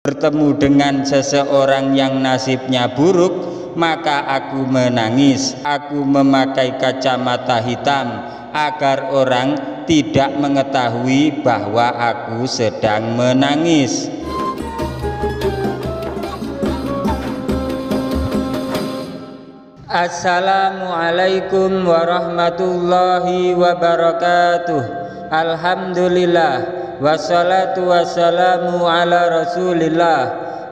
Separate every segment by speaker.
Speaker 1: bertemu dengan seseorang yang nasibnya buruk, maka aku menangis. Aku memakai kacamata hitam agar orang tidak mengetahui bahwa aku sedang menangis. Assalamualaikum warahmatullahi wabarakatuh. Alhamdulillah, wassalatu wassalamu ala rasulillah.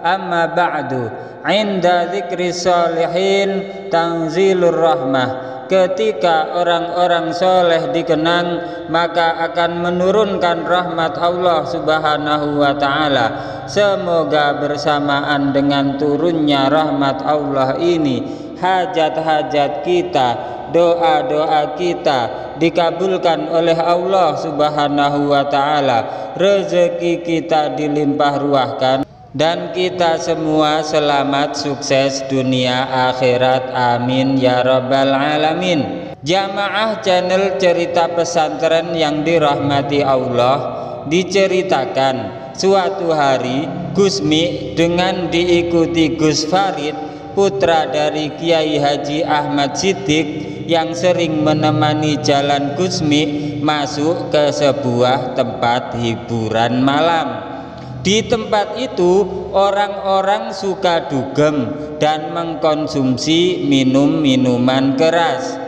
Speaker 1: Amma ba'du, inda dzikri sholihin tanzilur rahmah. Ketika orang-orang soleh dikenang, maka akan menurunkan rahmat Allah subhanahu wa ta'ala. Semoga bersamaan dengan turunnya rahmat Allah ini, hajat-hajat kita, doa-doa kita dikabulkan oleh Allah subhanahu wa ta'ala, rezeki kita dilimpah ruahkan, dan kita semua selamat sukses dunia akhirat, amin ya rabbal alamin. Jamaah channel cerita pesantren yang dirahmati Allah, diceritakan suatu hari Gusmi dengan diikuti Gus Farid, putra dari Kiai Haji Ahmad Siddiq yang sering menemani jalan Gusmi, masuk ke sebuah tempat hiburan malam. Di tempat itu orang-orang suka dugem dan mengkonsumsi minuman keras.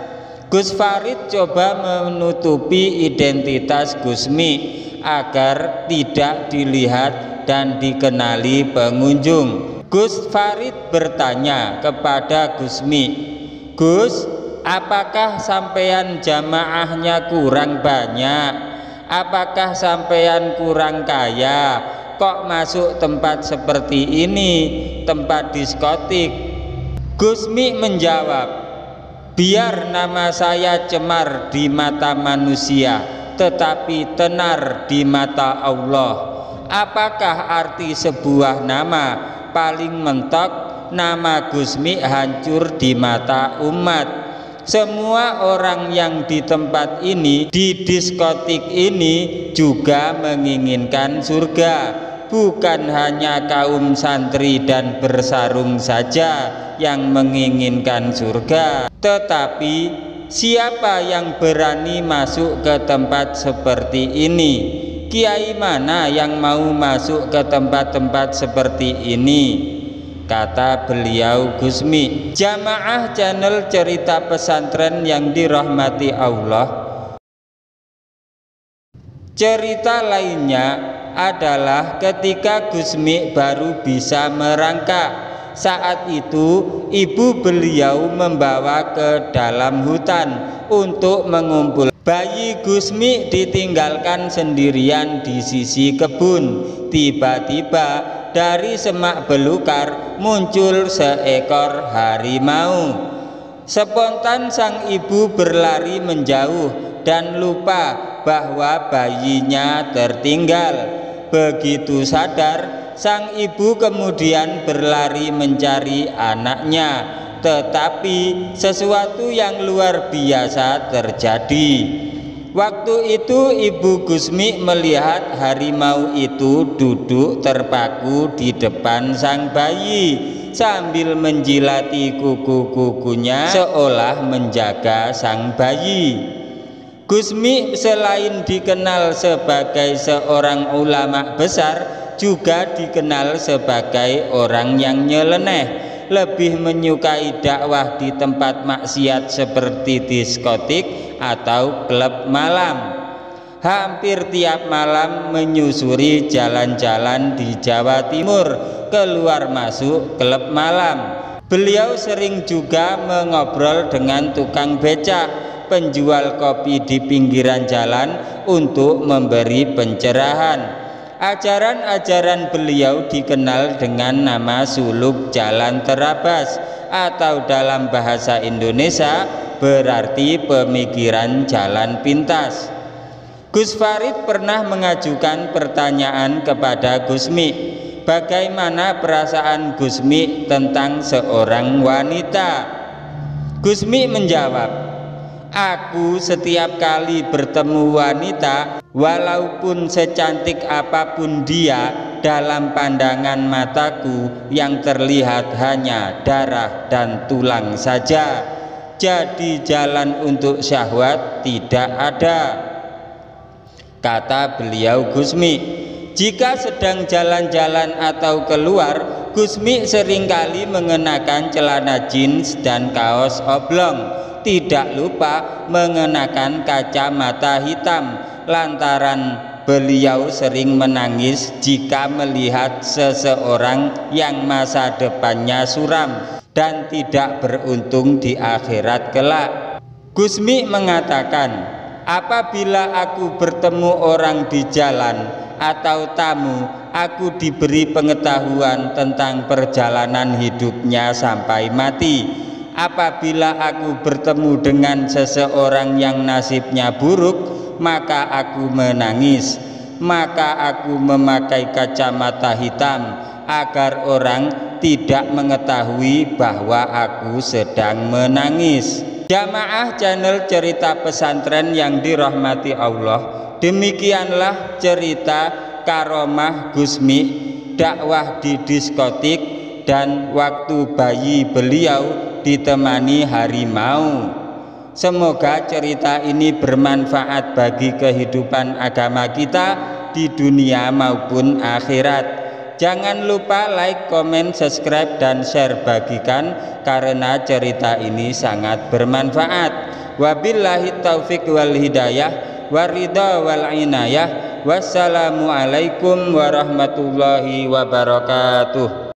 Speaker 1: Gus Farid coba menutupi identitas Gusmi agar tidak dilihat dan dikenali pengunjung. Gus Farid bertanya kepada Gusmi, "Gus, apakah sampean jamaahnya kurang banyak? Apakah sampean kurang kaya? Kok masuk tempat seperti ini, tempat diskotik?" Gusmi menjawab, "Biar nama saya cemar di mata manusia, tetapi tenar di mata Allah. Apakah arti sebuah nama? Paling mentok nama Gusmi hancur di mata umat. Semua orang yang di tempat ini, di diskotik ini, juga menginginkan surga. Bukan hanya kaum santri dan bersarung saja yang menginginkan surga, tetapi siapa yang berani masuk ke tempat seperti ini? Kiai mana yang mau masuk ke tempat-tempat seperti ini?" Kata beliau Gusmi. Jamaah channel cerita pesantren yang dirahmati Allah, cerita lainnya adalah ketika Gusmi baru bisa merangkak. Saat itu ibu beliau membawa ke dalam hutan untuk mengumpul. Bayi Gusmi ditinggalkan sendirian di sisi kebun. Tiba-tiba dari semak belukar muncul seekor harimau. Spontan sang ibu berlari menjauh dan lupa bahwa bayinya tertinggal. Begitu sadar, sang ibu kemudian berlari mencari anaknya, tetapi sesuatu yang luar biasa terjadi. Waktu itu ibu Gusmi melihat harimau itu duduk terpaku di depan sang bayi sambil menjilati kuku-kukunya seolah menjaga sang bayi. Gusmi selain dikenal sebagai seorang ulama besar, juga dikenal sebagai orang yang nyeleneh, lebih menyukai dakwah di tempat maksiat seperti diskotik atau klub malam. Hampir tiap malam menyusuri jalan-jalan di Jawa Timur, keluar masuk klub malam. Beliau sering juga mengobrol dengan tukang becak, penjual kopi di pinggiran jalan untuk memberi pencerahan. Ajaran-ajaran beliau dikenal dengan nama suluk jalan terabas, atau dalam bahasa Indonesia berarti pemikiran jalan pintas. Gus Farid pernah mengajukan pertanyaan kepada Gusmi, bagaimana perasaan Gusmi tentang seorang wanita. Gusmi menjawab, "Aku setiap kali bertemu wanita, walaupun secantik apapun dia, dalam pandangan mataku yang terlihat hanya darah dan tulang saja. Jadi jalan untuk syahwat tidak ada. Kata beliau Gusmi, jika sedang jalan-jalan atau keluar, Gusmi seringkali mengenakan celana jeans dan kaos oblong. Tidak lupa mengenakan kacamata hitam lantaran beliau sering menangis jika melihat seseorang yang masa depannya suram dan tidak beruntung di akhirat kelak. Gusmi mengatakan, apabila aku bertemu orang di jalan atau tamu, aku diberi pengetahuan tentang perjalanan hidupnya sampai mati. Apabila aku bertemu dengan seseorang yang nasibnya buruk, maka aku menangis. Maka aku memakai kacamata hitam agar orang tidak mengetahui bahwa aku sedang menangis. Jamaah channel Cerita Pesantren yang dirahmati Allah, demikianlah cerita karomah Gusmi, dakwah di diskotik, dan waktu bayi beliau ditemani harimau. Semoga cerita ini bermanfaat bagi kehidupan agama kita di dunia maupun akhirat. Jangan lupa like, komen, subscribe, dan share, bagikan karena cerita ini sangat bermanfaat. Wabillahi taufik wal hidayah, waridha wal inayah. Wassalamualaikum warahmatullahi wabarakatuh.